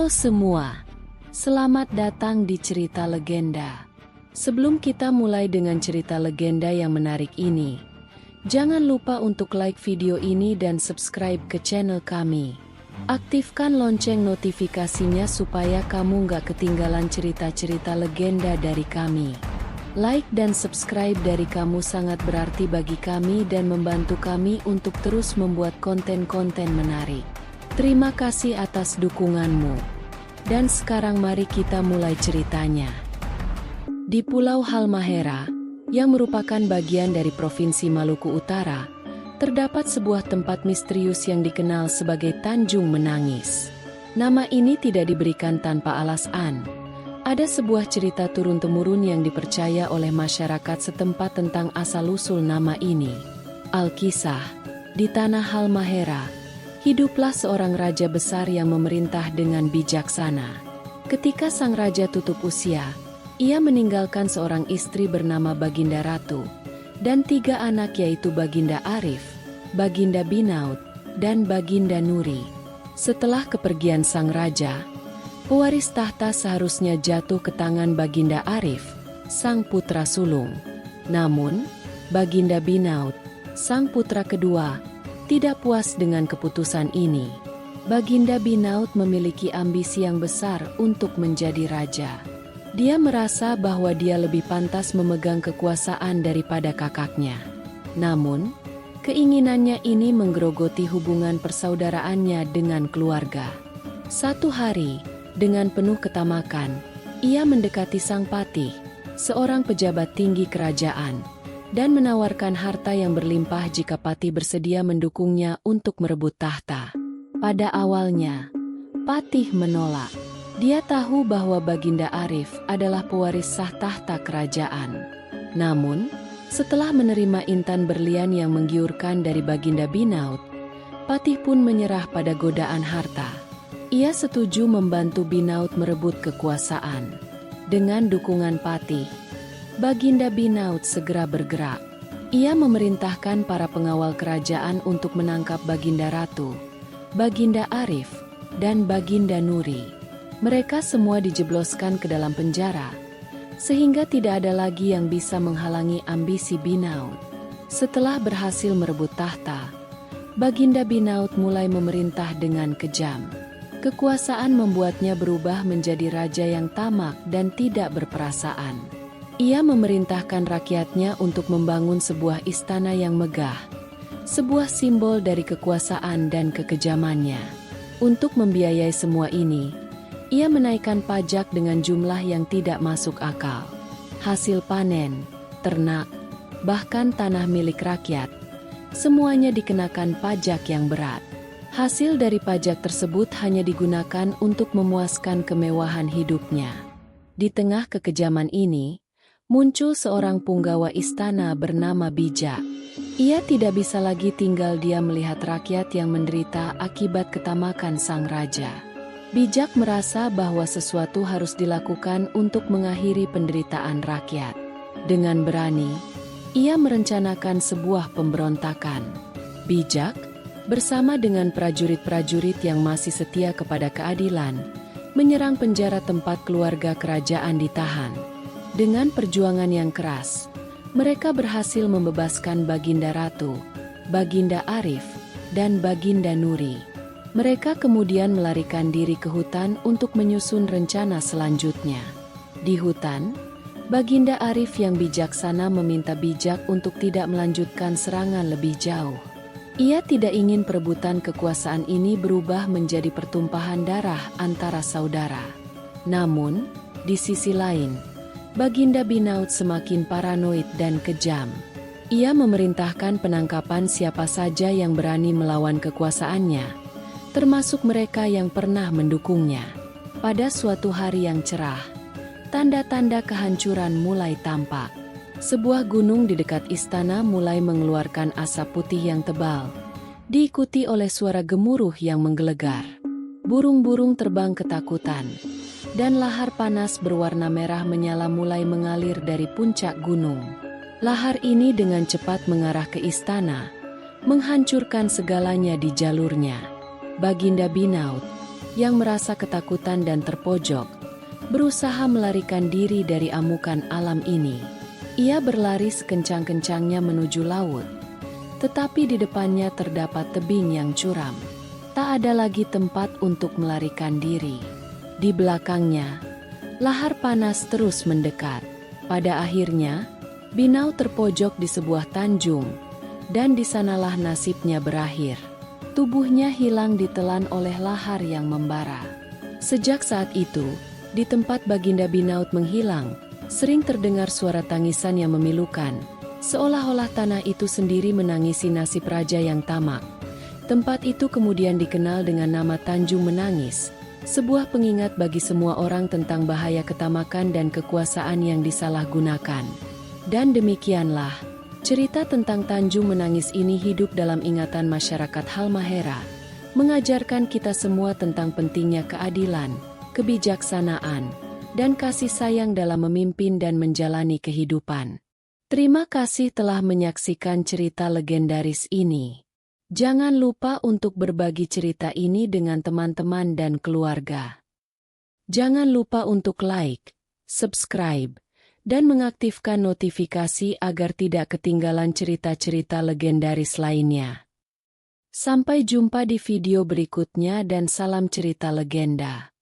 Halo semua, selamat datang di cerita legenda. Sebelum kita mulai dengan cerita legenda yang menarik ini, jangan lupa untuk like video ini dan subscribe ke channel kami. Aktifkan lonceng notifikasinya supaya kamu nggak ketinggalan cerita-cerita legenda dari kami. Like dan subscribe dari kamu sangat berarti bagi kami dan membantu kami untuk terus membuat konten-konten menarik. Terima kasih atas dukunganmu. Dan sekarang mari kita mulai ceritanya. Di Pulau Halmahera, yang merupakan bagian dari Provinsi Maluku Utara, terdapat sebuah tempat misterius yang dikenal sebagai Tanjung Menangis. Nama ini tidak diberikan tanpa alasan. Ada sebuah cerita turun-temurun yang dipercaya oleh masyarakat setempat tentang asal-usul nama ini. Alkisah, di tanah Halmahera, hiduplah seorang raja besar yang memerintah dengan bijaksana. Ketika sang raja tutup usia, ia meninggalkan seorang istri bernama Baginda Ratu, dan 3 anak yaitu Baginda Arif, Baginda Binaut, dan Baginda Nuri. Setelah kepergian sang raja, pewaris tahta seharusnya jatuh ke tangan Baginda Arif, sang putra sulung. Namun, Baginda Binaut, sang putra kedua, tidak puas dengan keputusan ini. Baginda Binaut memiliki ambisi yang besar untuk menjadi raja. Dia merasa bahwa dia lebih pantas memegang kekuasaan daripada kakaknya. Namun, keinginannya ini menggerogoti hubungan persaudaraannya dengan keluarga. Satu hari, dengan penuh ketamakan, ia mendekati sang patih, seorang pejabat tinggi kerajaan, dan menawarkan harta yang berlimpah jika patih bersedia mendukungnya untuk merebut tahta. Pada awalnya, patih menolak. Dia tahu bahwa Baginda Arif adalah pewaris sah tahta kerajaan. Namun, setelah menerima intan berlian yang menggiurkan dari Baginda Binaut, patih pun menyerah pada godaan harta. Ia setuju membantu Binaut merebut kekuasaan. Dengan dukungan patih, Baginda Binaut segera bergerak. Ia memerintahkan para pengawal kerajaan untuk menangkap Baginda Ratu, Baginda Arif, dan Baginda Nuri. Mereka semua dijebloskan ke dalam penjara, sehingga tidak ada lagi yang bisa menghalangi ambisi Binaut. Setelah berhasil merebut tahta, Baginda Binaut mulai memerintah dengan kejam. Kekuasaan membuatnya berubah menjadi raja yang tamak dan tidak berperasaan. Ia memerintahkan rakyatnya untuk membangun sebuah istana yang megah, sebuah simbol dari kekuasaan dan kekejamannya. Untuk membiayai semua ini, ia menaikkan pajak dengan jumlah yang tidak masuk akal. Hasil panen, ternak, bahkan tanah milik rakyat, semuanya dikenakan pajak yang berat. Hasil dari pajak tersebut hanya digunakan untuk memuaskan kemewahan hidupnya. Di tengah kekejaman ini, muncul seorang punggawa istana bernama Bijak. Ia tidak bisa lagi tinggal diam melihat rakyat yang menderita akibat ketamakan sang raja. Bijak merasa bahwa sesuatu harus dilakukan untuk mengakhiri penderitaan rakyat. Dengan berani, ia merencanakan sebuah pemberontakan. Bijak, bersama dengan prajurit-prajurit yang masih setia kepada keadilan, menyerang penjara tempat keluarga kerajaan ditahan. Dengan perjuangan yang keras, mereka berhasil membebaskan Baginda Ratu, Baginda Arif, dan Baginda Nuri. Mereka kemudian melarikan diri ke hutan untuk menyusun rencana selanjutnya. Di hutan, Baginda Arif yang bijaksana meminta Bijak untuk tidak melanjutkan serangan lebih jauh. Ia tidak ingin perebutan kekuasaan ini berubah menjadi pertumpahan darah antara saudara. Namun, di sisi lain, Baginda Binaut semakin paranoid dan kejam. Ia memerintahkan penangkapan siapa saja yang berani melawan kekuasaannya, termasuk mereka yang pernah mendukungnya. Pada suatu hari yang cerah, tanda-tanda kehancuran mulai tampak. Sebuah gunung di dekat istana mulai mengeluarkan asap putih yang tebal, diikuti oleh suara gemuruh yang menggelegar. Burung-burung terbang ketakutan, dan lahar panas berwarna merah menyala mulai mengalir dari puncak gunung. Lahar ini dengan cepat mengarah ke istana, menghancurkan segalanya di jalurnya. Baginda Binaut, yang merasa ketakutan dan terpojok, berusaha melarikan diri dari amukan alam ini. Ia berlari sekencang-kencangnya menuju laut, tetapi di depannya terdapat tebing yang curam. Tak ada lagi tempat untuk melarikan diri. Di belakangnya, lahar panas terus mendekat. Pada akhirnya, Binau terpojok di sebuah tanjung, dan di sanalah nasibnya berakhir. Tubuhnya hilang ditelan oleh lahar yang membara. Sejak saat itu, di tempat Baginda Binaut menghilang, sering terdengar suara tangisan yang memilukan, seolah-olah tanah itu sendiri menangisi nasib raja yang tamak. Tempat itu kemudian dikenal dengan nama Tanjung Menangis, sebuah pengingat bagi semua orang tentang bahaya ketamakan dan kekuasaan yang disalahgunakan. Dan demikianlah, cerita tentang Tanjung Menangis ini hidup dalam ingatan masyarakat Halmahera, mengajarkan kita semua tentang pentingnya keadilan, kebijaksanaan, dan kasih sayang dalam memimpin dan menjalani kehidupan. Terima kasih telah menyaksikan cerita legendaris ini. Jangan lupa untuk berbagi cerita ini dengan teman-teman dan keluarga. Jangan lupa untuk like, subscribe, dan mengaktifkan notifikasi agar tidak ketinggalan cerita-cerita legendaris lainnya. Sampai jumpa di video berikutnya dan salam cerita legenda.